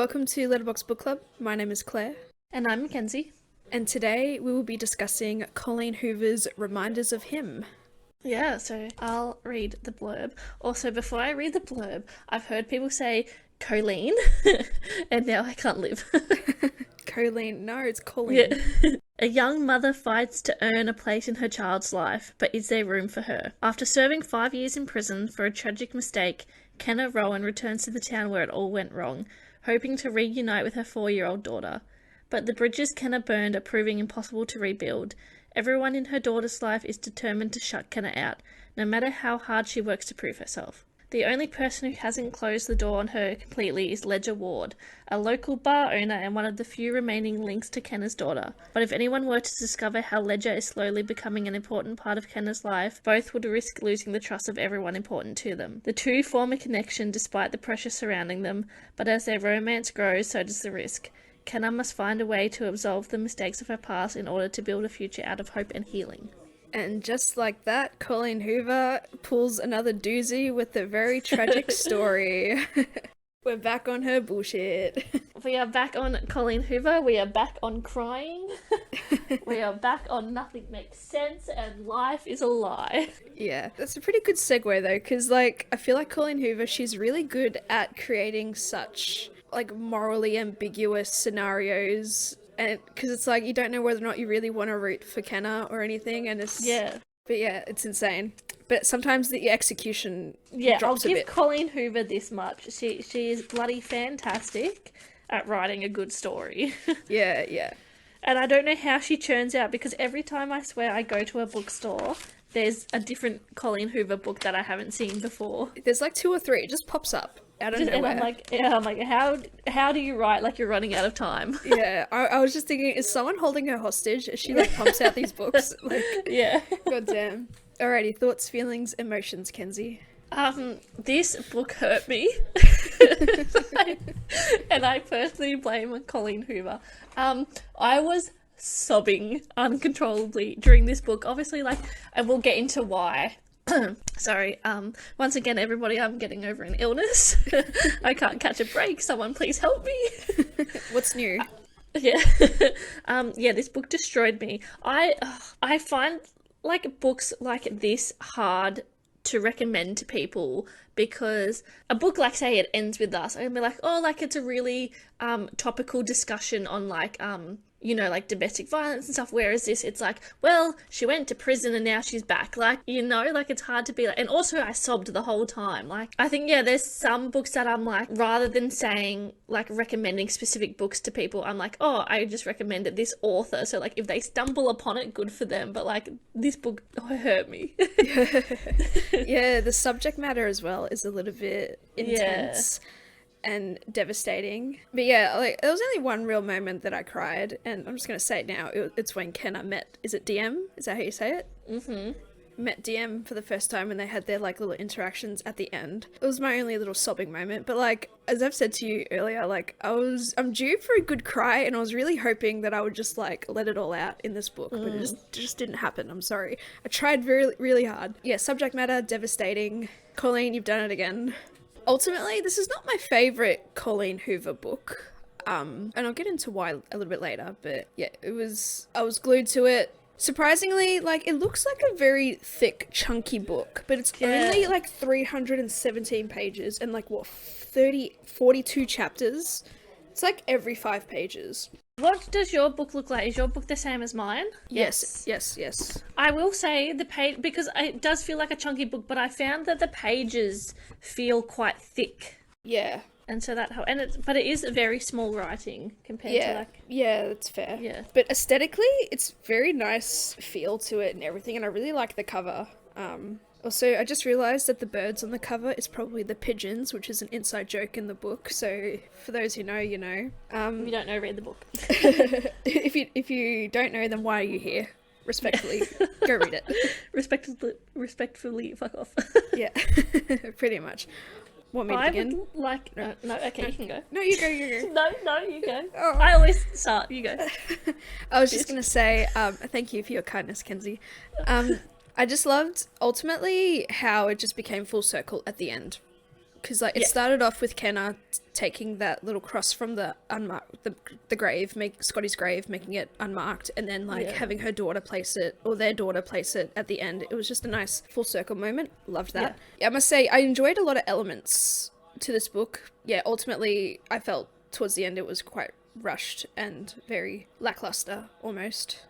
welcome to Letterbox Book Club. My name is Claire. And I'm Mackenzie. And today we will be discussing Colleen Hoover's Reminders of Him. Yeah, so I'll read the blurb. Also, before I read the blurb, I've heard people say Colleen, and now I can't live. Colleen, no, it's Colleen. Yeah. A young mother fights to earn a place in her child's life, but is there room for her? After serving 5 years in prison for a tragic mistake, Kenna Rowan returns to the town where it all went wrong, hoping to reunite with her 4-year-old daughter. But the bridges Kenna burned are proving impossible to rebuild. Everyone in her daughter's life is determined to shut Kenna out, no matter how hard she works to prove herself. The only person who hasn't closed the door on her completely is Ledger Ward, a local bar owner and one of the few remaining links to Kenna's daughter. But if anyone were to discover how Ledger is slowly becoming an important part of Kenna's life, both would risk losing the trust of everyone important to them. The two form a connection despite the pressure surrounding them, but as their romance grows, so does the risk. Kenna must find a way to absolve the mistakes of her past in order to build a future out of hope and healing. And just like that, Colleen Hoover pulls another doozy with a very tragic story. We're back on her bullshit. We are back on Colleen Hoover. We are back on crying. We are back on nothing makes sense and life is a lie. Yeah, that's a pretty good segue though, because I feel like Colleen Hoover, she's really good at creating such morally ambiguous scenarios. And because it's you don't know whether or not you really want to root for Kenna or anything, and it's but yeah, it's insane. But sometimes the execution drops a bit. I'll give Colleen Hoover this much. She is bloody fantastic at writing a good story. Yeah. And I don't know how she churns out, because every time I swear I go to a bookstore, there's a different Colleen Hoover book that I haven't seen before. There's 2 or 3. It just pops up out of nowhere. And I'm like, how do you write like you're running out of time? Yeah, I was just thinking, is someone holding her hostage as she pumps out these books? Yeah. God damn. Alrighty, thoughts, feelings, emotions, Kenzie. This book hurt me. And I personally blame Colleen Hoover. I was sobbing uncontrollably during this book. Obviously, and we'll get into why. Sorry, once again, everybody, I'm getting over an illness. I can't catch a break. Someone please help me. What's new? Yeah. This book destroyed me. I find books like this hard to recommend to people, because a book say It Ends With Us, I'm gonna be it's a really topical discussion on domestic violence and stuff, whereas this, it's she went to prison and now she's back. It's hard to be and also I sobbed the whole time. I think, there's some books that I'm rather than saying, recommending specific books to people, I'm I just recommended this author, so if they stumble upon it, good for them, but this book hurt me. Yeah, the subject matter as well is a little bit intense. Yeah. And devastating. But there was only one real moment that I cried, and I'm just going to say it now. It's when Kenna met, is it DM? Is that how you say it? Mm-hmm. Met DM for the first time, and they had their little interactions at the end. It was my only little sobbing moment, but as I've said to you earlier, I'm due for a good cry, and I was really hoping that I would just let it all out in this book, but it just didn't happen. I'm sorry. I tried really, really hard. Yeah, subject matter, devastating. Colleen, you've done it again. Ultimately, this is not my favourite Colleen Hoover book, and I'll get into why a little bit later, but yeah, I was glued to it. Surprisingly, it looks like a very thick, chunky book, but it's only 317 pages and 42 chapters. It's every 5 pages. What does your book look like? Is your book the same as mine? Yes. I will say the page, because it does feel like a chunky book, but I found that the pages feel quite thick. Yeah. And so but it is very small writing compared to Yeah, that's fair. Yeah. But aesthetically, it's very nice feel to it and everything, and I really like the cover. Also, I just realised that the birds on the cover is probably the pigeons, which is an inside joke in the book. So, for those who know, you know. If you don't know, read the book. if you don't know, then why are you here? Respectfully, go read it. Respectfully, fuck off. Yeah, pretty much. Want me to begin? No, okay, you can go. No, you go. No, you go. Oh. I always start, you go. I was just going to say, thank you for your kindness, Kenzie. I just loved, ultimately, how it just became full circle at the end. because like it started off with Kenna taking that little cross from the unmarked the grave, Scotty's grave, making it unmarked, and then like having her daughter place it, or their daughter place it at the end. It was just a nice full circle moment. Loved that. I must say I enjoyed a lot of elements to this book. Ultimately I felt towards the end it was quite rushed and very lackluster almost.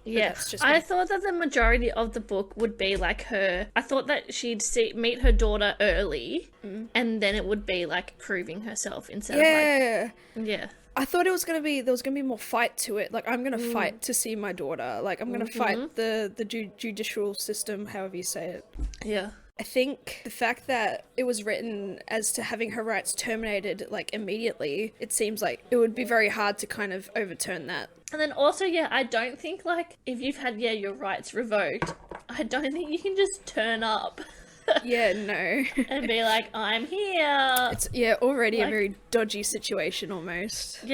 I thought that the majority of the book would be like her. I thought that she'd meet her daughter early, and then it would be like proving herself instead of like I thought there was gonna be more fight to it. Like I'm gonna fight to see my daughter. Like I'm gonna fight the judicial system, however you say it. Yeah. I think the fact that it was written as to having her rights terminated like immediately, it seems like it would be very hard to kind of overturn that. And then also, I don't think like if you've had your rights revoked, I don't think you can just turn up. No. And be like, I'm here. It's already a very dodgy situation almost.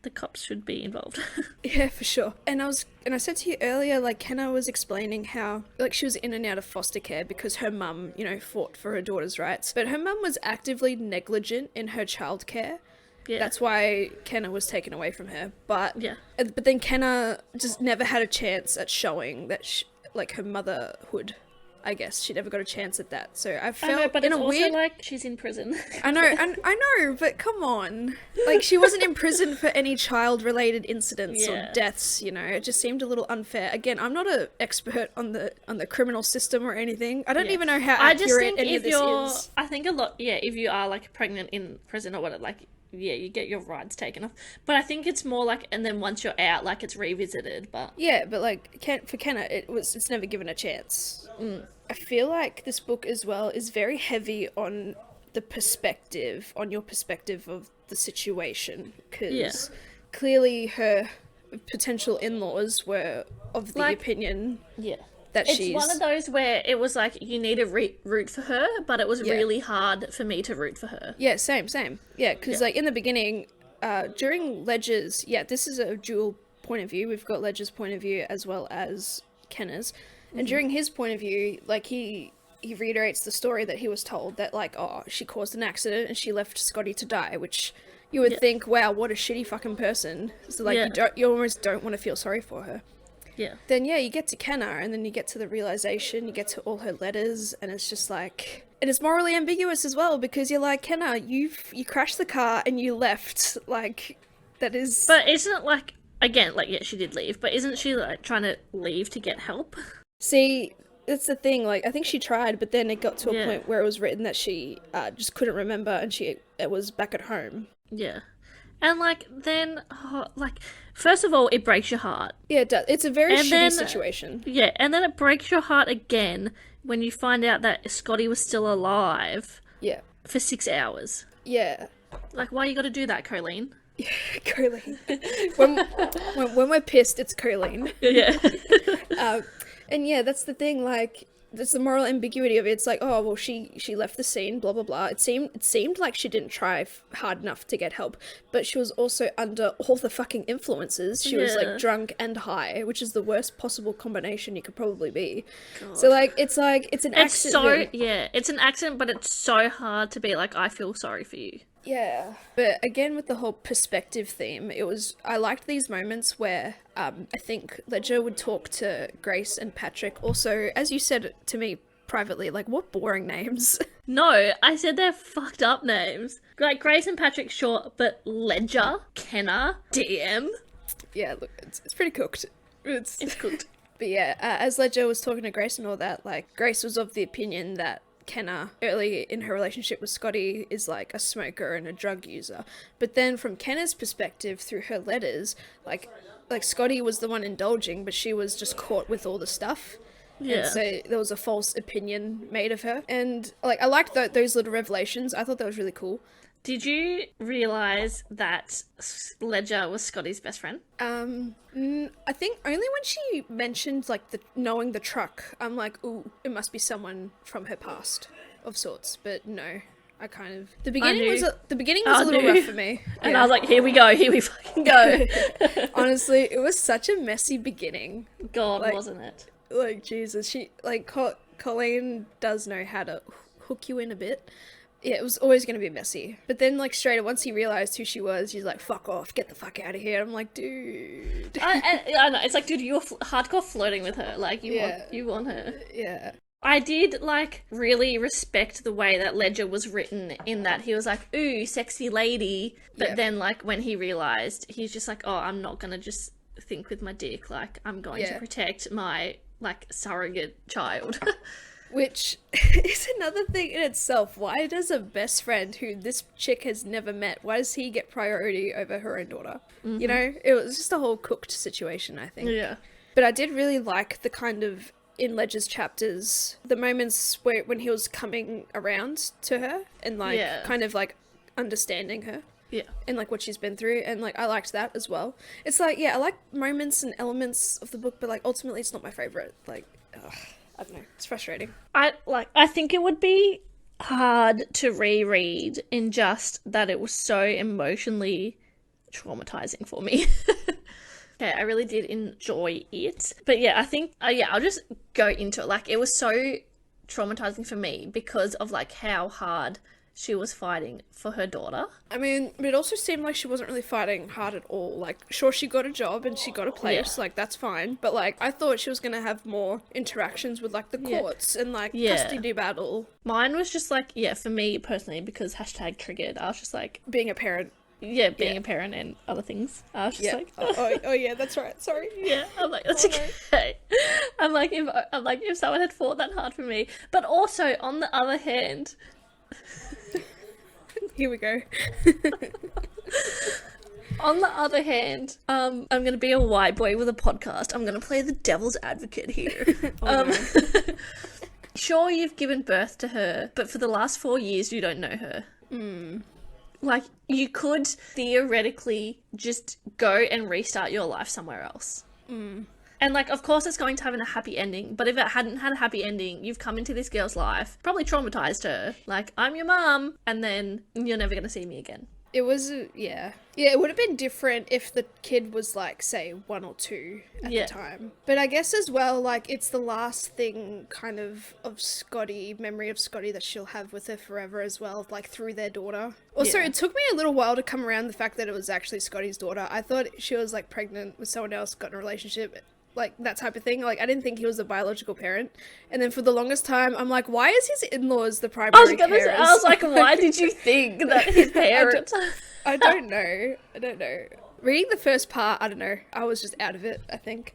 The cops should be involved. Yeah, for sure. And I said to you earlier, like Kenna was explaining how like she was in and out of foster care because her mum, fought for her daughter's rights. But her mum was actively negligent in her childcare. Yeah. That's why Kenna was taken away from her. But then Kenna just never had a chance at showing that like her motherhood. I guess she never got a chance at that. So I felt but in it's a also weird like she's in prison. I know, but come on. Like she wasn't in prison for any child-related incidents or deaths, It just seemed a little unfair. Again, I'm not an expert on the criminal system or anything. I don't even know how accurate any of this is. I think a lot, if you are like pregnant in prison or whatever, like you get your rights taken off. But I think it's more like, and then once you're out, like it's revisited. But but like for Kenna, it's never given a chance. I feel like this book as well is very heavy on your perspective of the situation, because clearly her potential in-laws were of the opinion that it's one of those where it was like you need to root for her, but it was really hard for me to root for her. Same because like in the beginning, during Ledger's, this is a dual point of view. We've got Ledger's point of view as well as Kenna's. And during his point of view, like he reiterates the story that he was told that like, she caused an accident and she left Scotty to die, which you would think, wow, what a shitty fucking person. So like you almost don't want to feel sorry for her. Yeah. Then you get to Kenna, and then you get to the realization, you get to all her letters, and it's just like, and it's morally ambiguous as well, because you're like, Kenna, you crashed the car and you left, like that is. But isn't it like, again, like she did leave, but isn't she like trying to leave to get help? See, that's the thing, like, I think she tried, but then it got to a point where it was written that she just couldn't remember, and it was back at home. Yeah. And, like, then, first of all, it breaks your heart. Yeah, it does. It's a very shitty situation. Yeah, and then it breaks your heart again when you find out that Scotty was still alive. Yeah. For 6 hours. Yeah. Like, why you gotta do that, Colleen? Yeah, Colleen. when we're pissed, it's Colleen. Yeah. And that's the thing, like, that's the moral ambiguity of it. It's like, oh, well, she left the scene, blah, blah, blah. It seemed like she didn't try hard enough to get help, but she was also under all the fucking influences. She was, like, drunk and high, which is the worst possible combination you could probably be. God. So, like, it's an accident. It's an accident, but it's so hard to be like, I feel sorry for you. Yeah. But again, with the whole perspective theme, I liked these moments where I think Ledger would talk to Grace and Patrick. Also, as you said to me privately, like, what boring names. No, I said they're fucked up names. Like, Grace and Patrick, sure, but Ledger, Kenna, DM. Yeah, look, it's pretty cooked. It's cooked. But yeah, as Ledger was talking to Grace and all that, like, Grace was of the opinion that Kenna, early in her relationship with Scotty, is like a smoker and a drug user. But then from Kenna's perspective, through her letters, like Scotty was the one indulging, but she was just caught with all the stuff. Yeah. And so there was a false opinion made of her. And like I liked those little revelations. I thought that was really cool. Did you realise that Ledger was Scotty's best friend? I think only when she mentioned like knowing the truck, I'm like, ooh, it must be someone from her past of sorts. But no, I kind of the beginning was a little rough for me, and I was like, here we fucking go. Honestly, it was such a messy beginning. God, wasn't it? Like Jesus, she like Colleen does know how to hook you in a bit. Yeah, it was always going to be messy. But then, like, straight away, once he realized who she was, he's like, fuck off, get the fuck out of here. I'm like, dude. I know, it's like, dude, you're hardcore flirting with her. Like, you want her. Yeah. I did, like, really respect the way that Ledger was written, in that he was like, ooh, sexy lady. But then, like, when he realized, he's just like, oh, I'm not gonna just think with my dick. Like, I'm going to protect my, like, surrogate child. Which is another thing in itself. Why does a best friend who this chick has never met, why does he get priority over her own daughter? You know, it was just a whole cooked situation, I think. Yeah. But I did really like the kind of, in Ledger's chapters, the moments when he was coming around to her and, like, kind of, like, understanding her. Yeah. And, like, what she's been through. And, like, I liked that as well. It's like, yeah, I like moments and elements of the book, but, like, ultimately it's not my favorite. Like, I don't know. It's frustrating. I think it would be hard to reread in just that it was so emotionally traumatizing for me. Okay, I really did enjoy it. But yeah, I think, I'll just go into it. Like, it was so traumatizing for me because of, like, how hard she was fighting for her daughter. I mean, it also seemed like she wasn't really fighting hard at all. Like, sure, she got a job and she got a place, like, that's fine. But, like, I thought she was going to have more interactions with, like, the courts and, like, custody battle. Mine was just, like, for me personally, because hashtag triggered, I was just like... Being a parent. Yeah, being a parent and other things. I was just like... oh, yeah, that's right. Sorry. Yeah, I'm like, that's okay. I'm like, if someone had fought that hard for me. But also, on the other hand... Here we go. On the other hand, I'm going to be a white boy with a podcast. I'm going to play the devil's advocate here. Sure, you've given birth to her, but for the last 4 years, you don't know her. Like, you could theoretically just go and restart your life somewhere else. And, like, of course it's going to have a happy ending, but if it hadn't had a happy ending, you've come into this girl's life, probably traumatized her. Like, I'm your mum, and then you're never going to see me again. It was, yeah, it would have been different if the kid was, like, say, 1 or 2 at the time. But I guess as well, like, it's the last thing kind of Scotty, memory of Scotty that she'll have with her forever as well, like, through their daughter. Also, it took me a little while to come around the fact that it was actually Scotty's daughter. I thought she was, like, pregnant with someone else, got in a relationship, like, that type of thing. Like, I didn't think he was a biological parent. And then for the longest time, I'm like, why is his in-laws the primary carers? I was like, why did you think that his parents... I don't know. Reading the first part, I don't know. I was just out of it, I think.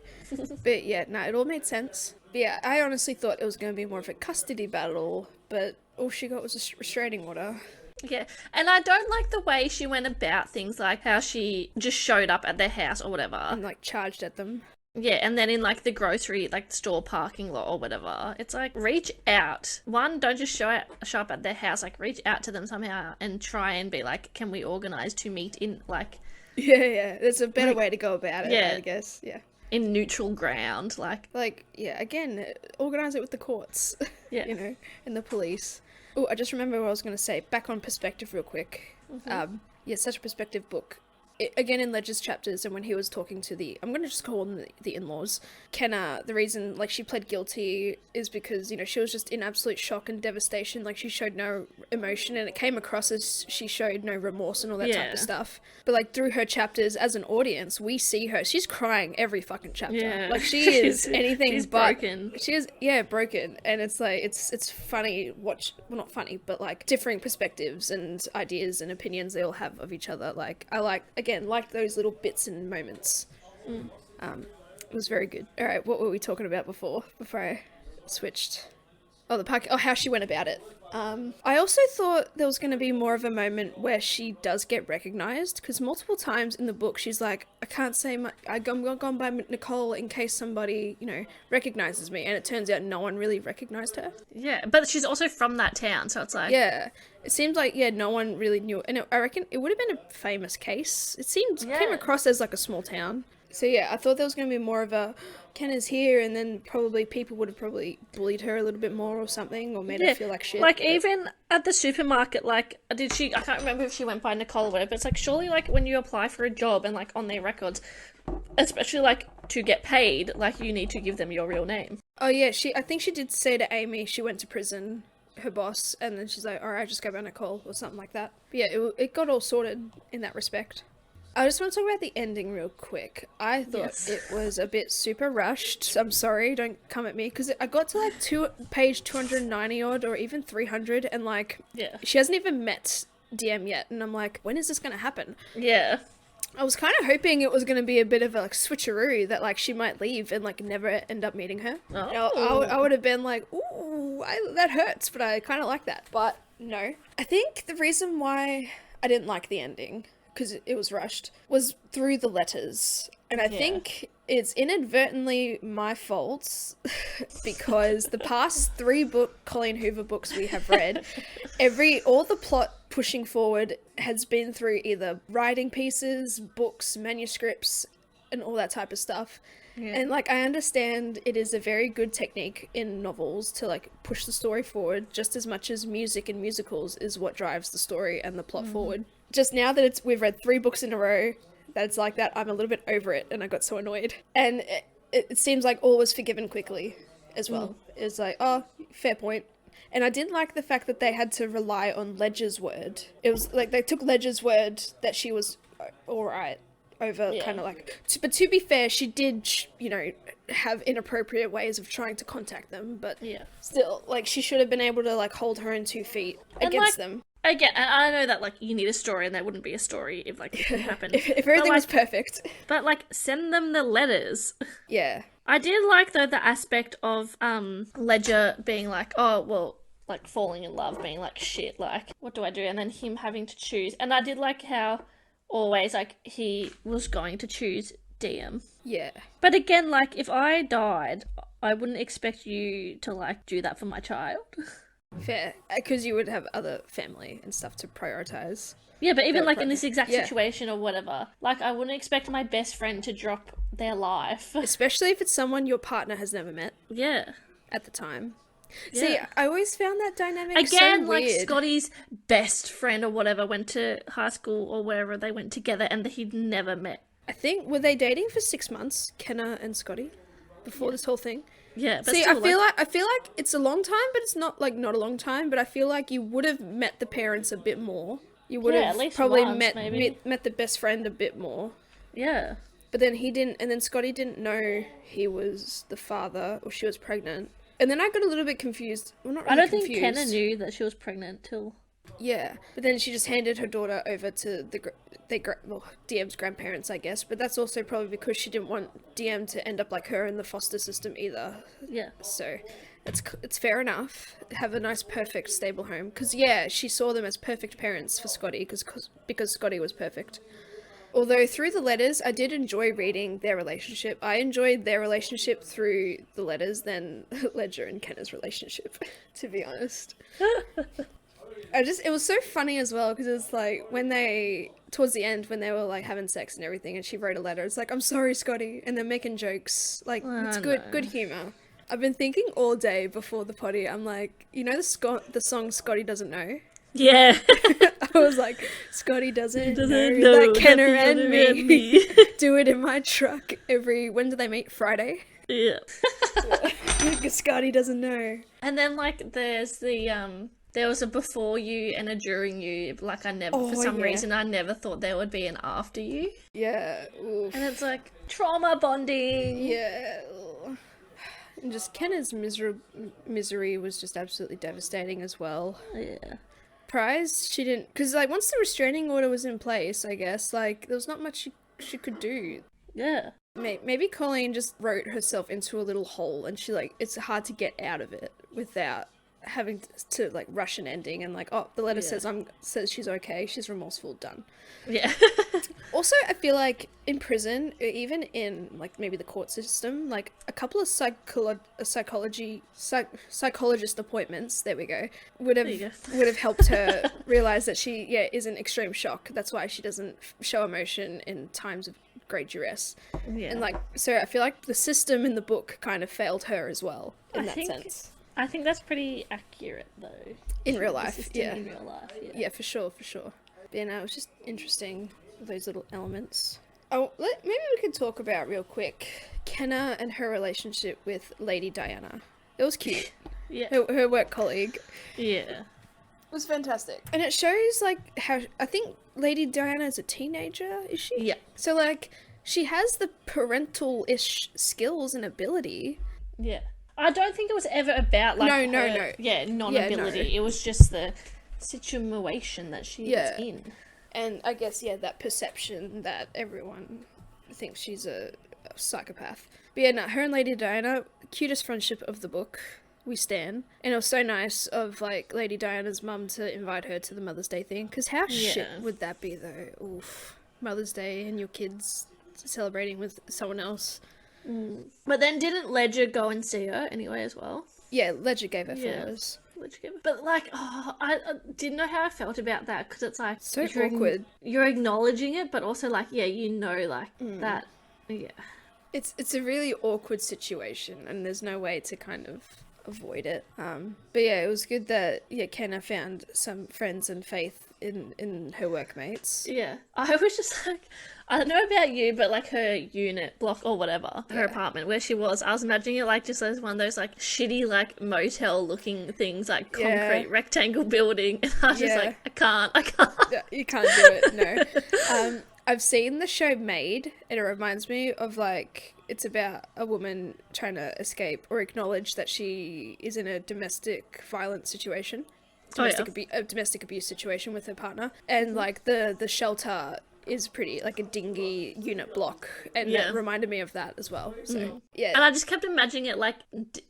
But yeah, no, it all made sense. But yeah, I honestly thought it was going to be more of a custody battle, but all she got was a restraining order. Yeah, and I don't like the way she went about things, like how she just showed up at their house or whatever. And, like, charged at them. Yeah, and then in, like, the grocery, like, store parking lot or whatever, it's like, reach out. One, don't just show up at their house, like, reach out to them somehow and try and be like, can we organise to meet in, like... Yeah, there's a better way to go about it, I guess, in neutral ground, like... Like, yeah, again, organise it with the courts, you know, and the police. Oh, I just remember what I was going to say. Back on perspective real quick. Such a perspective book. Again, in Ledger's chapters, and when he was talking to I'm going to just call them the in-laws, Kenna, the reason, like, she pled guilty is because, you know, she was just in absolute shock and devastation. Like, she showed no emotion, and it came across as she showed no remorse and all that type of stuff. But, like, through her chapters, as an audience, we see her. She's crying every fucking chapter. Yeah. Like, she is anything she's but... broken. She is, broken. And it's, like, it's funny, well, not funny, but, like, differing perspectives and ideas and opinions they all have of each other. Like, I liked those little bits and moments. It was very good. All right, what were we talking about before I switched? Oh, the park. Oh, how she went about it. I also thought there was going to be more of a moment where she does get recognized, because multiple times in the book she's like, I can't say much, I'm gone by Nicole in case somebody, you know, recognizes me, and it turns out no one really recognized her. Yeah, but she's also from that town, so it's like... Yeah, it seems like, no one really knew, and I reckon it would have been a famous case. It came across as like a small town. So yeah, I thought there was going to be more of a, Kenna's here, and then probably people would have probably bullied her a little bit more or something, or made her feel like shit. Like, even at the supermarket, like, I can't remember if she went by Nicole or whatever, but it's like, surely, like, when you apply for a job and, like, on their records, especially, like, to get paid, like, you need to give them your real name. Oh yeah, I think she did say to Amy she went to prison her boss, and then she's like, all right, just go on a call or something like that. But yeah, it got all sorted in that respect. I just want to talk about the ending real quick. I thought it was a bit super rushed. I'm sorry, don't come at me, because I got to like page 290 odd, or even 300, and like, she hasn't even met DM yet, and I'm like, when is this going to happen? Yeah. I was kind of hoping it was going to be a bit of a like switcheroo, that like she might leave and like never end up meeting her. Oh. You know, I would have been like, ooh, that hurts, but I kind of like that. But no. I think the reason why I didn't like the ending, because it was rushed, was through the letters. And I think it's inadvertently my fault, because the past 3 Colleen Hoover books we have read, all the plot pushing forward has been through either writing pieces, books, manuscripts, and all that type of stuff. Yeah. And like, I understand it is a very good technique in novels to like push the story forward, just as much as music and musicals is what drives the story and the plot forward. Just now that we've read 3 books in a row that's like that, I'm a little bit over it, and I got so annoyed. And it seems like all was forgiven quickly as well. It's like, oh, fair point. And I did like the fact that they had to rely on Ledger's word. It was like they took Ledger's word that she was all right over kind of like... But to be fair, she did, you know, have inappropriate ways of trying to contact them. But still, like, she should have been able to like hold her own 2 feet against them. I know that, like, you need a story, and there wouldn't be a story if, like, it could happen. if everything was perfect. But, like, send them the letters. Yeah. I did like, though, the aspect of Ledger being like, oh, well, like, falling in love, being like, shit, like, what do I do? And then him having to choose. And I did like how always, like, he was going to choose DM. Yeah. But again, like, if I died, I wouldn't expect you to, like, do that for my child. Fair, because you would have other family and stuff to prioritize. Yeah, but even like in this exact situation or whatever, like I wouldn't expect my best friend to drop their life. Especially if it's someone your partner has never met. Yeah. At the time. Yeah. See, I always found that dynamic again, so weird. Like Scotty's best friend or whatever went to high school or wherever they went together, and he'd never met. I think, were they dating for 6 months, Kenna and Scotty, before this whole thing? Yeah, but see, still, I feel like it's a long time, but it's not like not a long time. But I feel like you would have met the parents a bit more. You would have probably met the best friend a bit more. Yeah. But then he didn't, and then Scotty didn't know he was the father, or she was pregnant. And then I got a little bit confused. Well, not really I don't confused. think Kenna knew that she was pregnant till... Yeah, but then she just handed her daughter over to DM's grandparents, I guess. But that's also probably because she didn't want DM to end up like her in the foster system either. Yeah. So it's fair enough. Have a nice, perfect, stable home. Because, she saw them as perfect parents for Scotty because Scotty was perfect. Although through the letters, I did enjoy reading their relationship. I enjoyed their relationship through the letters than Ledger and Kenna's relationship, to be honest. It was so funny as well, because it was like towards the end when they were like having sex and everything, and she wrote a letter, it's like, I'm sorry, Scotty, and they're making jokes. Like, it's good humor. I've been thinking all day before the potty, I'm like, you know the song Scotty Doesn't Know? Yeah. I was like, Scotty doesn't know that Kenna and me do it in my truck when do they meet? Friday? Yeah. Because Scotty doesn't know. And then like there's the there was a before you and a during you. Like for some reason I never thought there would be an after you. Yeah. Oof. And it's like trauma bonding. Yeah. And just Kenna's misery was just absolutely devastating as well. Yeah. Surprised she didn't, because like once the restraining order was in place, I guess like there was not much she could do. Yeah. Maybe Colleen just wrote herself into a little hole, and she like it's hard to get out of it without having to like rush an ending and like, oh, the letter says she's okay, she's remorseful, done. Yeah. Also, I feel like in prison, or even in like maybe the court system, like a couple of psychologist appointments, there we go, would have helped her realize that she is in extreme shock. That's why she doesn't show emotion in times of great duress. Yeah. And like, so I feel like the system in the book kind of failed her as well in that sense. I think that's pretty accurate though. In real life, In real life, yeah, for sure. But it was just interesting, those little elements. Oh, maybe we could talk about real quick Kenna and her relationship with Lady Diana. It was cute. Yeah. her work colleague. Yeah. It was fantastic. And it shows, like, how... I think Lady Diana is a teenager, is she? Yeah. So, like, she has the parental-ish skills and ability. Yeah. I don't think it was ever about, like, No. Yeah, non-ability. Yeah, no. It was just the situation that she was in. And I guess, that perception that everyone thinks she's a psychopath. But yeah, no, her and Lady Diana, cutest friendship of the book. We stan. And it was so nice of, like, Lady Diana's mum to invite her to the Mother's Day thing. Because how shit would that be, though? Oof. Mother's Day and your kids celebrating with someone else. But then didn't Ledger go and see her anyway as well? Yeah, Ledger gave her flowers. But, like, I didn't know how I felt about that, because it's like... So awkward. You're acknowledging it, but also, like, that... Yeah. It's a really awkward situation, and there's no way to kind of avoid it. But yeah, it was good that Kenna found some friends and faith in her workmates. Yeah. I was just like, I don't know about you, but like her unit block or whatever, her apartment where she was, I was imagining it like just as one of those like shitty like motel looking things, like concrete rectangle building, and I was just like, I can't. Yeah, you can't do it, no. I've seen the show Made, and it reminds me of, like, it's about a woman trying to escape or acknowledge that she is in a domestic violence situation. A domestic abuse situation with her partner. And, like, the shelter is pretty, like, a dingy unit block. And it reminded me of that as well. So, yeah. And I just kept imagining it, like,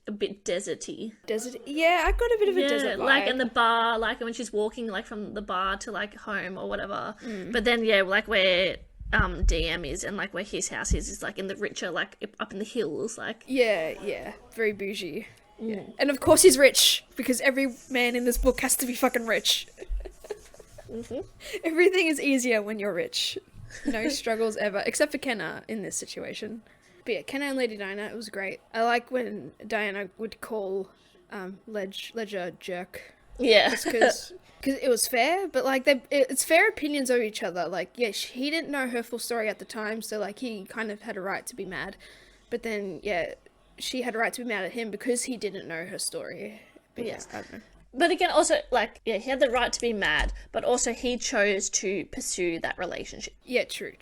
a bit deserty. Desert? Yeah, I got a bit of a desert vibe. Like, in the bar, like, when she's walking, like, from the bar to, like, home or whatever. But then, like, where... DM is and like where his house is like in the richer, like up in the hills, like very bougie. And of course he's rich, because every man in this book has to be fucking rich. Everything is easier when you're rich. No struggles ever, except for Kenna in this situation. But yeah, Kenna and Lady Diana, it was great. I like when Diana would call Ledger jerk. Yeah. Just because it was fair, but like it's fair opinions of each other. Like, he didn't know her full story at the time, so like he kind of had a right to be mad. But then she had a right to be mad at him because he didn't know her story. But I don't know. But again, also, like, he had the right to be mad, but also he chose to pursue that relationship. Yeah, true.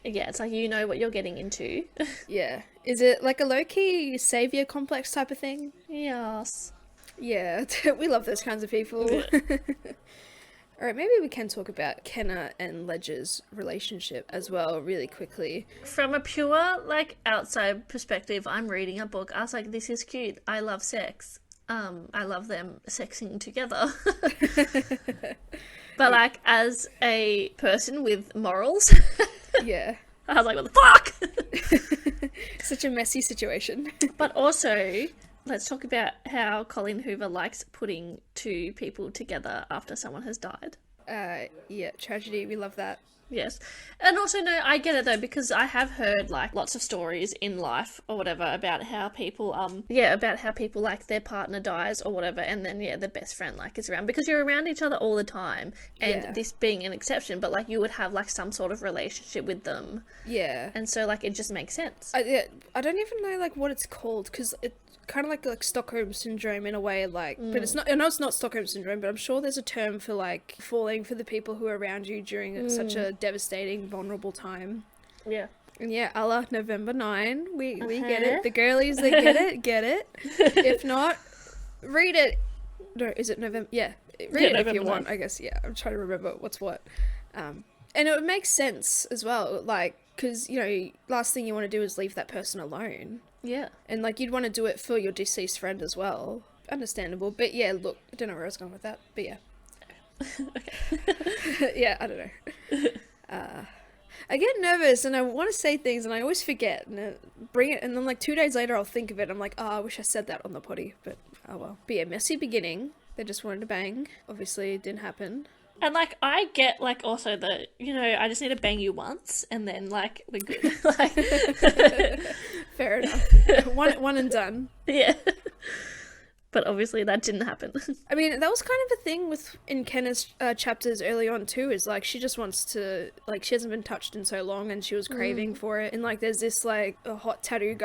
Yeah, it's like, you know what you're getting into. Yeah. Is it like a low-key savior complex type of thing? Yes. Yeah, we love those kinds of people. Alright, maybe we can talk about Kenna and Ledger's relationship as well, really quickly. From a pure, like, outside perspective, I'm reading a book, I was like, this is cute, I love sex. I love them sexing together. But, like, as a person with morals... Yeah. I was like, what the fuck? Such a messy situation. But also... Let's talk about how Colleen Hoover likes putting two people together after someone has died. Yeah, tragedy, we love that. Yes. And also, no, I get it though, because I have heard, like, lots of stories in life or whatever about how people, like, their partner dies or whatever, and then, the best friend, like, is around. Because you're around each other all the time, and this being an exception, but, like, you would have, like, some sort of relationship with them. Yeah. And so, like, it just makes sense. I don't even know, like, what it's called, because it kind of like Stockholm Syndrome in a way, like, but it's not, I know it's not Stockholm Syndrome, but I'm sure there's a term for, like, falling for the people who are around you during such a devastating, vulnerable time. Yeah. And a la November 9, we get it. The girlies, they get it. If not, read it. No, is it November? Yeah. Read it if you want, I guess, I'm trying to remember what's what. And it would make sense as well, like, because, last thing you want to do is leave that person alone. Yeah. And, like, you'd want to do it for your deceased friend as well. Understandable. But, look, I don't know where I was going with that. But, okay. I don't know. I get nervous and I want to say things and I always forget. And bring it, and then, like, 2 days later I'll think of it. I'm like, I wish I said that on the potty. But, oh well. But, messy beginning. They just wanted to bang. Obviously, it didn't happen. And, like, I get, like, also the, I just need to bang you once, and then, like, we're good. Like... Fair enough. One and done. Yeah. But obviously that didn't happen. I mean, that was kind of a thing in Kenna's chapters early on too, is like she just wants to, like, she hasn't been touched in so long and she was craving for it. And like there's this like a hot tattoo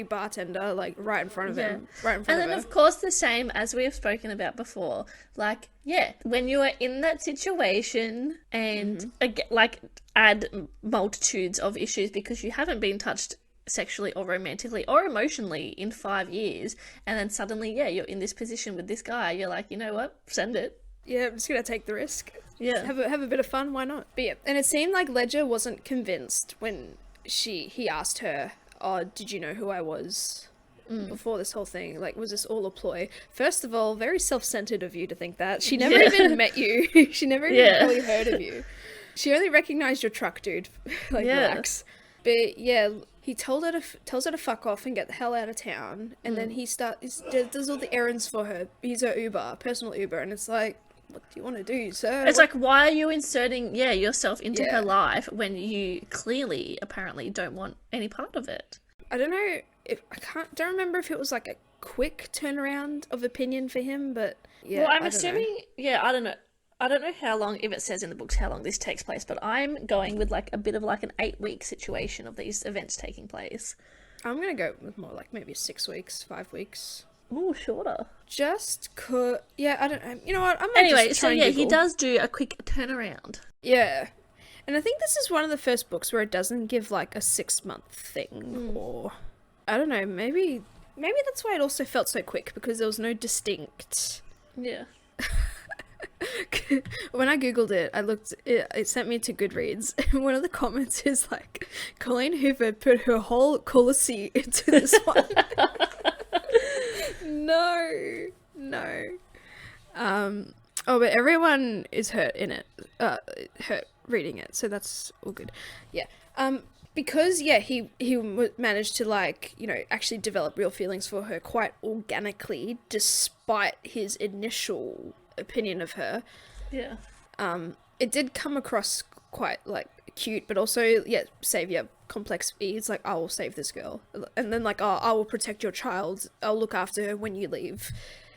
bartender like right in front of him, right in front of her. And then of course the same as we have spoken about before, like, yeah, when you are in that situation and like add multitudes of issues because you haven't been touched sexually or romantically or emotionally in 5 years, and then suddenly you're in this position with this guy, you're like, you know what, send it. Yeah, I'm just gonna take the risk. Yeah, have a bit of fun, why not? But yeah, and it seemed like Ledger wasn't convinced when he asked her, oh, did you know who I was before this whole thing? Like, was this all a ploy? First of all, very self-centered of you to think that. She never even met you. She never even really heard of you. She only recognized your truck, dude. Like, relax. But yeah, he tells her to fuck off and get the hell out of town, and then he does all the errands for her. He's her Uber, personal Uber, and it's like, what do you want to do, sir? It's like, why are you inserting yourself into her life when you clearly, apparently, don't want any part of it? I don't know if don't remember if it was like a quick turnaround of opinion for him, but yeah. Well, I'm assuming, I don't know. I don't know how long, if it says in the books how long this takes place, but I'm going with like a bit of like an 8-week situation of these events taking place. I'm going to go with more like maybe 6 weeks, 5 weeks. Ooh, shorter. I don't know. You know what? Anyway, so yeah, he does do a quick turnaround. Yeah. And I think this is one of the first books where it doesn't give like a 6-month thing, or I don't know, maybe that's why it also felt so quick, because there was no distinct. Yeah. When I googled it, it sent me to Goodreads, and one of the comments is like, Colleen Hoover put her whole coolicy into this one. No. But everyone is hurt in it, hurt reading it, so that's all good. Yeah. Because he managed to, like, you know, actually develop real feelings for her quite organically, despite his initial opinion of her. Yeah. It did come across quite like cute, but also savior complex. It's like, I will save this girl, and then like, oh, I will protect your child. I'll look after her when you leave.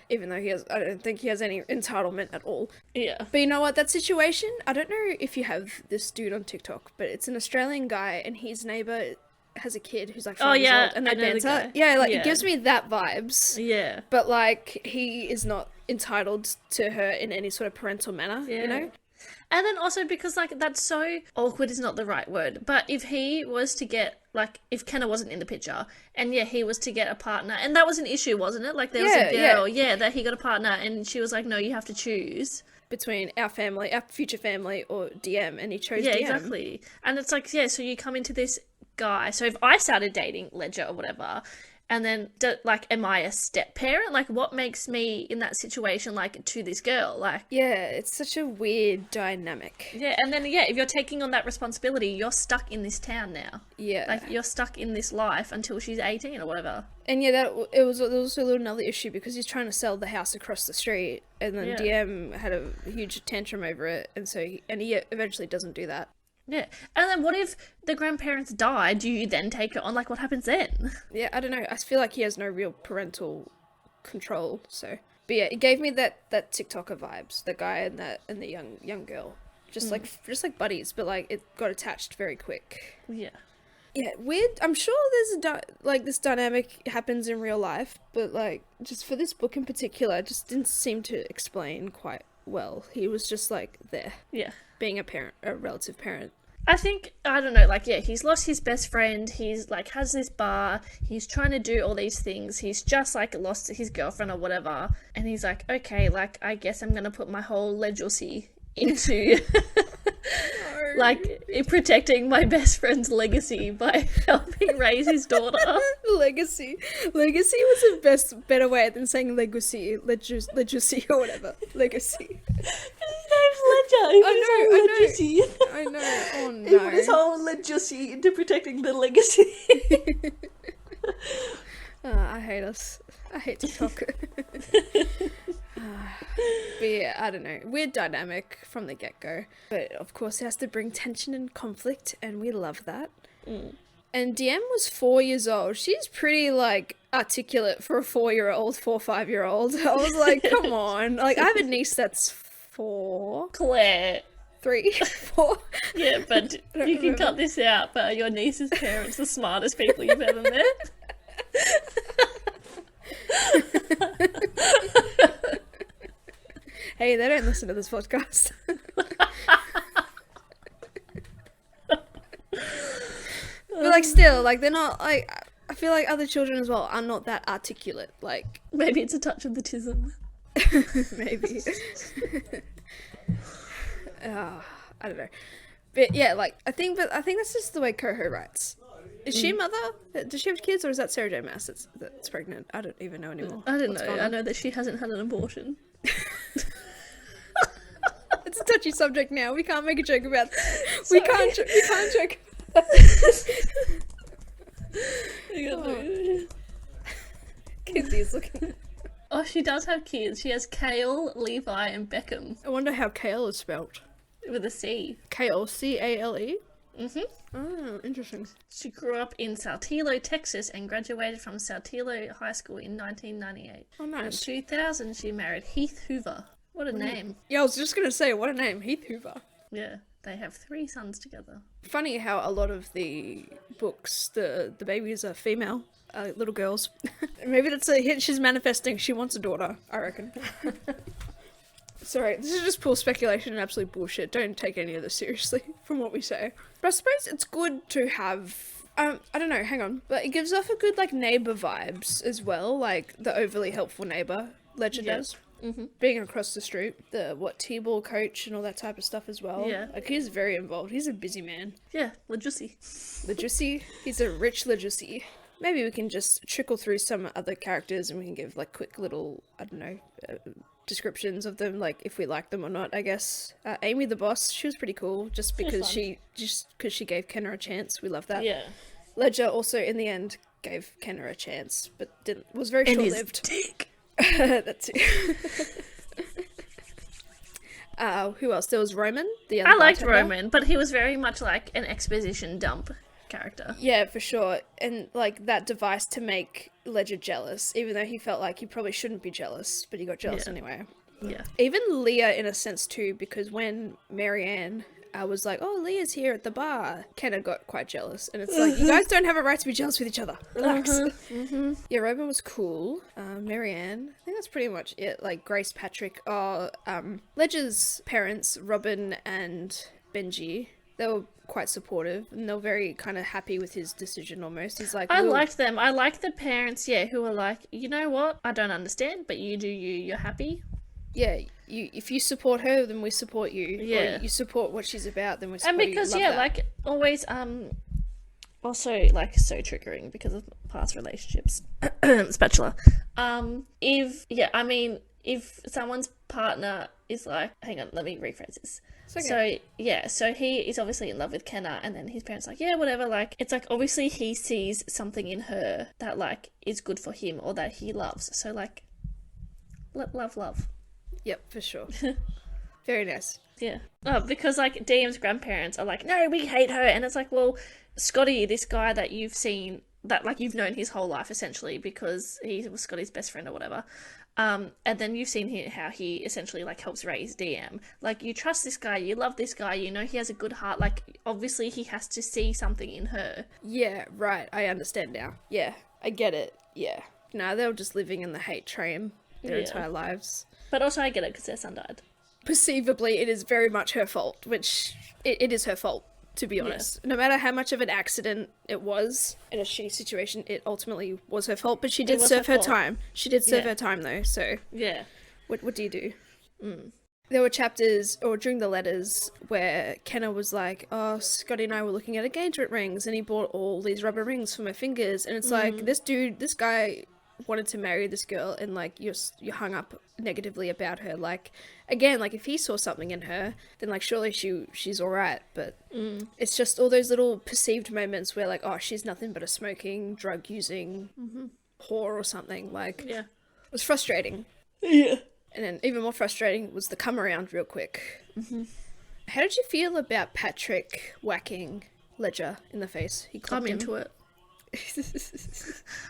Even though I don't think he has any entitlement at all. Yeah. But you know what? That situation, I don't know if you have this dude on TikTok, but it's an Australian guy, and his neighbor has a kid who's like 5 years old, and they banter. Yeah, like, it gives me that vibes. Yeah. But like, he is not entitled to her in any sort of parental manner, you know? And then also because, like, that's so awkward is not the right word, but if he was to get, like, if Kenna wasn't in the picture, and he was to get a partner, and that was an issue, wasn't it? Like, there was a girl, that he got a partner, and she was like, no, you have to choose between our family, our future family, or DM, and he chose DM. Yeah, exactly. And it's like, so you come into this guy, so if I started dating Ledger or whatever, and then, like, am I a step parent? Like, what makes me in that situation, like, to this girl? Like, yeah, it's such a weird dynamic. Yeah, and then, if you're taking on that responsibility, you're stuck in this town now. Yeah. Like, you're stuck in this life until she's 18 or whatever. And there was also another issue because he's trying to sell the house across the street, and then DM had a huge tantrum over it, and so he eventually doesn't do that. Yeah. And then what if the grandparents die? Do you then take it on? Like, what happens then? Yeah, I don't know. I feel like he has no real parental control, so. But yeah, it gave me that TikToker vibes, the guy and the young girl. Just like buddies, but like it got attached very quick. Yeah. Yeah, weird. I'm sure there's this dynamic happens in real life, but like just for this book in particular, it just didn't seem to explain quite well. He was just like there. Yeah. Being a relative parent. I think, I don't know, like, he's lost his best friend, he's, like, has this bar, he's trying to do all these things, he's just, like, lost his girlfriend or whatever, and he's like, okay, like, I guess I'm gonna put my whole legacy into, like, protecting my best friend's legacy by helping raise his daughter. Legacy was the better way than saying legacy or whatever. Legacy. His name's Ledger. I know. Oh no. He put his whole legacy into protecting the legacy. I hate us. I hate TikTok. But yeah, I don't know. Weird dynamic from the get-go. But of course it has to bring tension and conflict, and we love that. And DM was 4 years old. She's pretty, like, articulate for a 4-year-old, 5-year-old. I was like, come on. Like, I have a niece that's 4. Claire. 3, 4. Yeah, but you can cut this out, but your niece's parents, the smartest people you've ever met. Hey, they don't listen to this podcast. But, like, still, like, they're not, like, I feel like other children as well are not that articulate, like... Maybe it's a touch of the tism. Maybe. I don't know. But, yeah, like, I think that's just the way Coho writes. Is she a mother? Does she have kids, or is that Sarah J. Maas that's pregnant? I don't even know anymore. I don't know. I know that she hasn't had an abortion. It's a touchy subject now. We can't make a joke about that. We can't joke about that. Kenzie's looking. Oh, she does have kids. She has Kale, Levi, and Beckham. I wonder how Kale is spelt. With a C. Kale, C-A-L-E? Mm-hmm. Oh, interesting. She grew up in Saltillo, Texas, and graduated from Saltillo High School in 1998. Oh, nice. In 2000, she married Heath Hoover. What a name. Yeah, I was just going to say, what a name, Heath Hoover. Yeah, they have 3 sons together. Funny how a lot of the books, the babies are female, little girls. Maybe that's a hint she's manifesting. She wants a daughter, I reckon. Sorry, this is just pure speculation and absolute bullshit. Don't take any of this seriously from what we say. But I suppose it's good to have... I don't know, hang on. But it gives off a good, like, neighbour vibes as well. Like, the overly helpful neighbour, Ledger does. Mm-hmm. Being across the street, the T-ball coach and all that type of stuff as well. Yeah. Like, he's very involved. He's a busy man. Yeah, Lejussy. Lejussy. He's a rich Lejussy. Maybe we can just trickle through some other characters and we can give, like, quick little, I don't know, descriptions of them, like, if we like them or not, I guess. Amy the boss, she was pretty cool, just because she gave Kenna a chance. We love that. Yeah. Ledger also, in the end, gave Kenna a chance, but was very short-lived. Dick. That's it. Who else? There was Roman, the other I liked bartender. Roman, but he was very much like an exposition dump character. Yeah, for sure. And, like, that device to make Ledger jealous, even though he felt like he probably shouldn't be jealous, but he got jealous anyway. Yeah. Even Leah, in a sense, too, because when Marianne was like, oh, Leah's here at the bar, Kenna got quite jealous. And it's like, you guys don't have a right to be jealous with each other. Relax. Yeah, Roman was cool. Marianne, I think that's pretty much it. Like, Grace, Patrick, Ledger's parents, Robin and Benji, they were quite supportive, and they were very kind of happy with his decision almost. He's like, I liked them. I liked the parents, who were like, you know what? I don't understand, but you do you. You're happy. Yeah, if you support her, then we support you. Yeah. Or you support what she's about, then we support And you. because, Love that. like, always, also, like, so triggering because of past relationships. Spatula. If someone's partner is like, hang on, let me rephrase this. Okay. So he is obviously in love with Kenna, and then his parents are like, yeah, whatever, like, it's like, obviously he sees something in her that, like, is good for him or that he loves. So, like, let love. Yep, for sure. Very nice. Yeah. Oh, because, like, DM's grandparents are like, no, we hate her. And it's like, well, Scotty, this guy that you've seen, that, like, you've known his whole life, essentially, because he was Scotty's best friend or whatever. And then you've seen how he essentially, like, helps raise DM. Like, you trust this guy, you love this guy, you know he has a good heart. Like, obviously he has to see something in her. Yeah, right. I understand now. Yeah, I get it. Yeah. No, they were just living in the hate train their entire lives. But also I get it because their son died. Perceivably, it is very much her fault, which it is her fault, to be honest. No matter how much of an accident it was in a shitty situation, it ultimately was her fault, but she did serve her time. She did serve her time, though, so... Yeah. What do you do? There were chapters, or during the letters, where Kenna was like, oh, Scotty and I were looking at engagement rings, and he bought all these rubber rings for my fingers, and it's like, this guy wanted to marry this girl, and, like, you're hung up negatively about her. Like, again, like, if he saw something in her, then, like, surely she's alright, but it's just all those little perceived moments where, like, oh, she's nothing but a smoking, drug-using whore or something. Like, it was frustrating. Yeah. And then even more frustrating was the come around real quick. How did you feel about Patrick whacking Ledger in the face. He I'm clocked him. into it.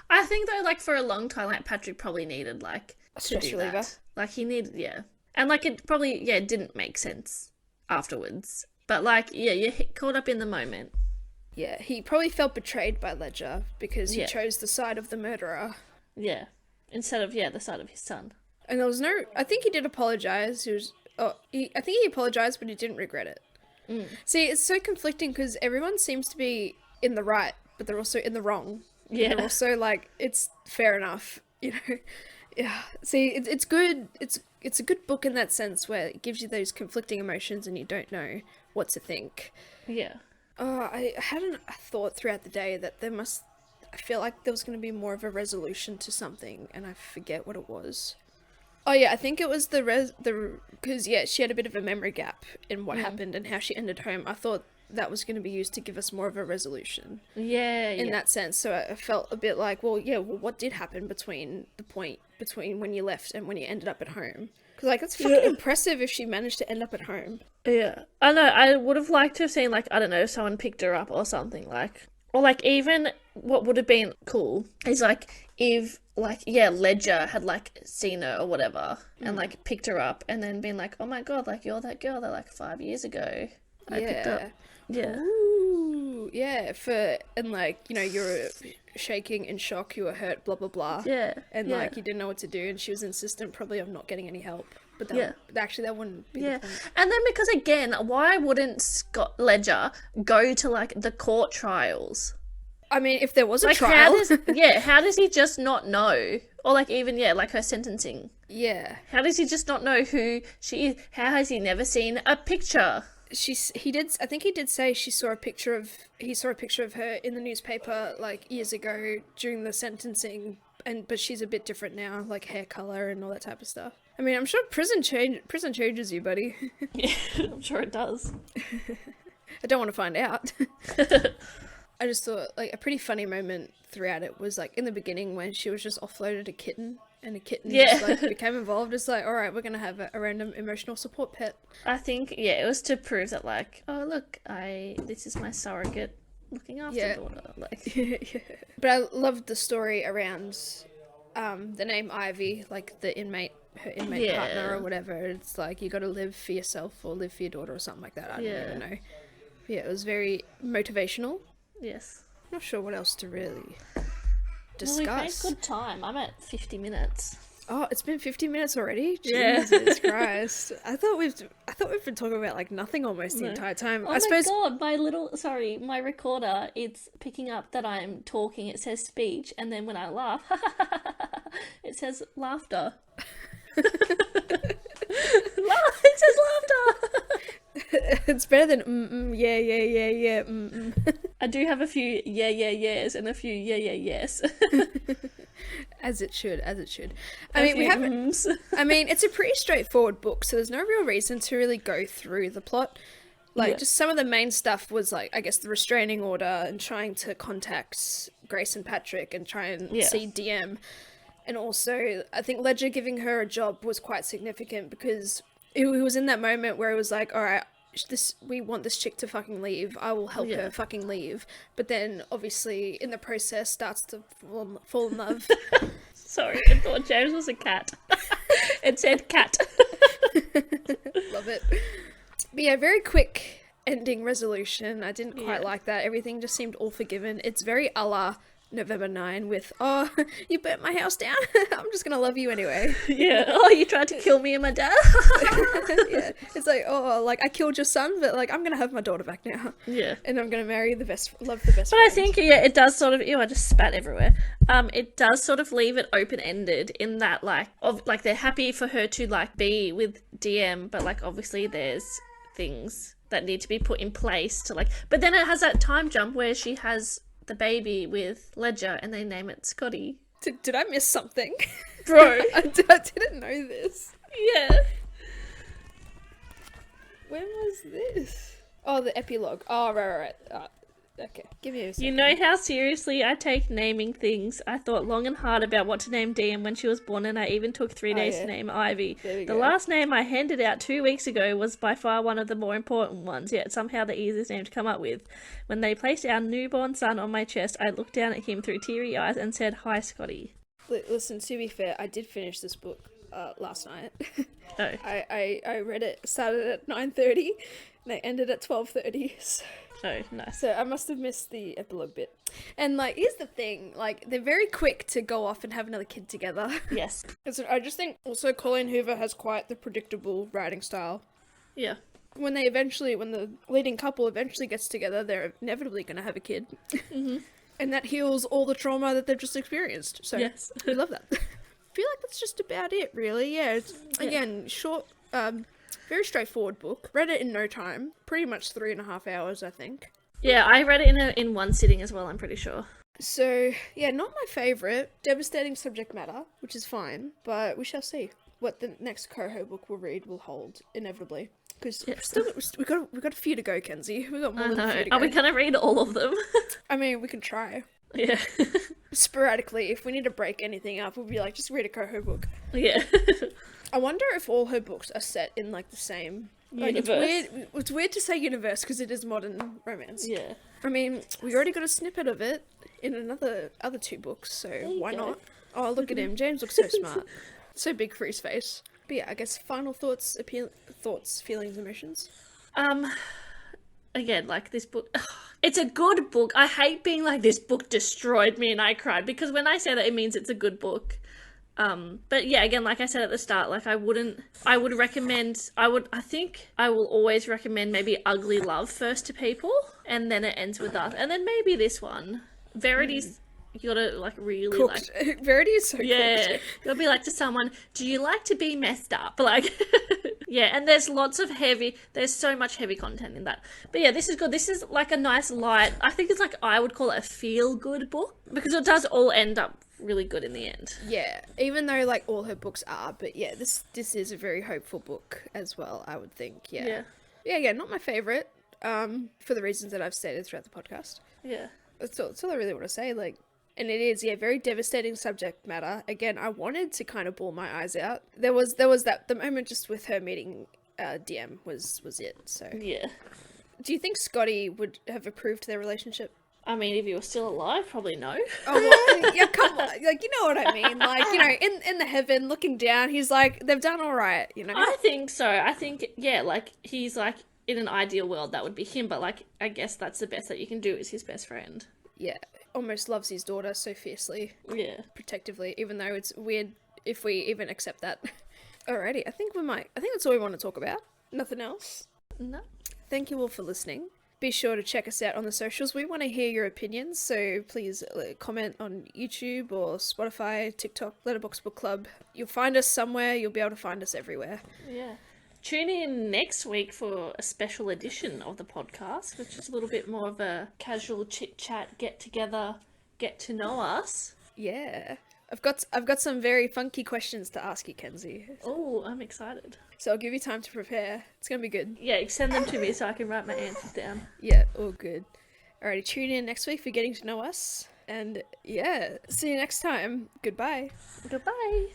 I think though, like for a long time, like Patrick probably needed like A to stress do reliever. that. Like he needed, yeah, and like it probably didn't make sense afterwards. But like you're caught up in the moment. Yeah, he probably felt betrayed by Ledger because he Yeah. chose the side of the murderer. Yeah, instead of the side of his son. And there was no... I think he did apologise. He was... I think he apologised, but he didn't regret it. See, it's so conflicting because everyone seems to be in the right, but they're also in the wrong. Yeah. They're also like, it's fair enough, you know? Yeah. See, it's good. It's a good book in that sense where it gives you those conflicting emotions and you don't know what to think. Yeah. I had a thought throughout the day that I feel like there was going to be more of a resolution to something, and I forget what it was. Oh yeah, I think it was because she had a bit of a memory gap in what happened and how she ended home. I thought that was going to be used to give us more of a resolution. Yeah. In that sense, so I felt a bit like, well, what did happen between when you left and when you ended up at home? Because like it's fucking impressive if she managed to end up at home. Yeah. I know. I would have liked to have seen like, I don't know, someone picked her up or something like. Or, like, even what would have been cool is, like, if, like, Ledger had, like, seen her or whatever and, like, picked her up and then been like, oh, my God, like, you're that girl that, like, 5 years ago I picked up. Yeah. Ooh, yeah. And, like, you know, you were shaking in shock, you were hurt, blah, blah, blah. Yeah. And, like, you didn't know what to do and she was insistent probably of not getting any help. But actually, that wouldn't be the point. And then because, again, why wouldn't Scott Ledger go to, like, the court trials? I mean, if there was a Like, trial... how does he just not know? Or, like, even, like, her sentencing. Yeah. How does he just not know who she is? How has he never seen a picture? I think he did say he saw a picture of her in the newspaper, like, years ago during the sentencing, but she's a bit different now, like hair colour and all that type of stuff. I mean, I'm sure prison changes you, buddy. Yeah, I'm sure it does. I don't want to find out. I just thought, like, a pretty funny moment throughout it was, like, in the beginning when she was just offloaded a kitten, and a kitten just, like, became involved. It's like, alright, we're gonna have a random emotional support pet. I think, it was to prove that, like, oh, look, this is my surrogate looking after daughter. Like. Yeah. But I loved the story around the name Ivy, like, her inmate partner or whatever. It's like, you gotta live for yourself or live for your daughter or something like that. I don't even know. Yeah, it was very motivational. Yes. Not sure what else to really discuss. Well, we've made good time. I'm at 50 minutes. Oh, it's been 50 minutes already? Yeah. Jesus Christ. I thought we've been talking about, like, nothing almost the entire time. Oh I suppose... my God, my recorder, it's picking up that I'm talking. It says speech, and then when I laugh, it says laughter. It says laughter. It's better than yeah, I do have a few yeahs and a few yes. As it should. I mean, we haven't. I mean, it's a pretty straightforward book, so there's no real reason to really go through the plot. Like, just some of the main stuff was, like, I guess the restraining order and trying to contact Grace and Patrick and try and see DM. And also, I think Ledger giving her a job was quite significant because it was in that moment where it was like, all right, we want this chick to fucking leave. I will help her fucking leave. But then, obviously, in the process, starts to fall in love. Sorry, I thought James was a cat. It said cat. Love it. But yeah, very quick ending resolution. I didn't quite like that. Everything just seemed all forgiven. It's very a la November 9 with, oh, you burnt my house down. I'm just gonna love you anyway. Yeah. Oh, you tried to kill me and my dad. Yeah. It's like, oh, like, I killed your son, but, like, I'm gonna have my daughter back now. Yeah. And I'm gonna marry love the best But friend. I think, it does sort of, I just spat everywhere. It does sort of leave it open-ended in that, like, they're happy for her to, like, be with DM, but, like, obviously there's things that need to be put in place to, like, but then it has that time jump where she has the baby with Ledger and they name it Scotty. Did I miss something? Bro. I didn't know this. Yeah. When was this? Oh, the epilogue. Oh, right. Okay, give me a second. You know how seriously I take naming things. I thought long and hard about what to name Diem when she was born, and I even took 3 days to name Ivy. The last name I handed out 2 weeks ago was by far one of the more important ones, yet somehow the easiest name to come up with. When they placed our newborn son on my chest, I looked down at him through teary eyes and said, "Hi, Scotty." Listen, to be fair, I did finish this book last night. Oh. I read it, started at 9:30, and I ended at 12:30. Oh, nice. So I must have missed the epilogue bit. And, like, here's the thing. Like, they're very quick to go off and have another kid together. Yes. So I just think also Colleen Hoover has quite the predictable writing style. Yeah. When the leading couple eventually gets together, they're inevitably going to have a kid. Mm-hmm. And that heals all the trauma that they've just experienced. So yes. we love that. I feel like that's just about it, really. Yeah. Again, short, very straightforward book. Read it in no time. Pretty much 3.5 hours, I think. Yeah, I read it in one sitting as well, I'm pretty sure. So, yeah, not my favourite. Devastating subject matter, which is fine. But we shall see what the next Coho book we'll read will hold, inevitably. Because we've got a few to go, Kenzie. We've got more than a few to go. Are we going to read all of them? I mean, we can try. Yeah. Sporadically, if we need to break anything up, we'll be like, just read a Coho book. Yeah. I wonder if all her books are set in, like, the same... universe. It's weird to say universe, because it is modern romance. Yeah. I mean, we already got a snippet of it in other 2 books, so why not? Oh, look at him. James looks so smart. So big for his face. But yeah, I guess final thoughts, feelings, emotions. Again, like, this book... It's a good book. I hate being like, this book destroyed me and I cried, because when I say that, it means it's a good book. But yeah, again, like I said at the start, like, I think I will always recommend maybe Ugly Love first to people, and then it ends with us. And then maybe this one. Verity's, you gotta, like, really, cooked. like... Verity is so yeah, cooked. you'll be like to someone, do you like to be messed up? Like... Yeah, and there's so much heavy content in that. But yeah, this is good. This is like a nice light, I think it's like, I would call it a feel-good book, because it does all end up really good in the end. Yeah, even though, like, all her books are, but yeah, this is a very hopeful book as well, I would think. Yeah, not my favourite, for the reasons that I've stated throughout the podcast. Yeah. That's all I really want to say, like... And it is, yeah, very devastating subject matter. Again, I wanted to kind of bawl my eyes out. There was the moment just with her meeting DM was it, so... Yeah. Do you think Scotty would have approved their relationship? I mean, if he was still alive, probably no. Oh, well, yeah, come on. Like, you know what I mean? Like, you know, in the heaven, looking down, he's like, they've done all right, you know? I think so. I think, yeah, like, he's like, in an ideal world, that would be him, but, like, I guess that's the best that you can do is his best friend. Yeah. Almost loves his daughter so fiercely. Yeah. Protectively, even though it's weird if we even accept that. Alrighty, I think that's all we want to talk about. Nothing else? No. Thank you all for listening. Be sure to check us out on the socials. We want to hear your opinions, so please comment on YouTube or Spotify, TikTok, letterboxbookclub. You'll find us somewhere. You'll be able to find us everywhere. Yeah. Tune in next week for a special edition of the podcast, which is a little bit more of a casual chit-chat, get-together, get to know us. Yeah. I've got some very funky questions to ask you, Kenzie. Oh, I'm excited. So I'll give you time to prepare. It's going to be good. Yeah, send them to me so I can write my answers down. Yeah, all good. Alrighty, tune in next week for getting to know us. And yeah, see you next time. Goodbye. Goodbye.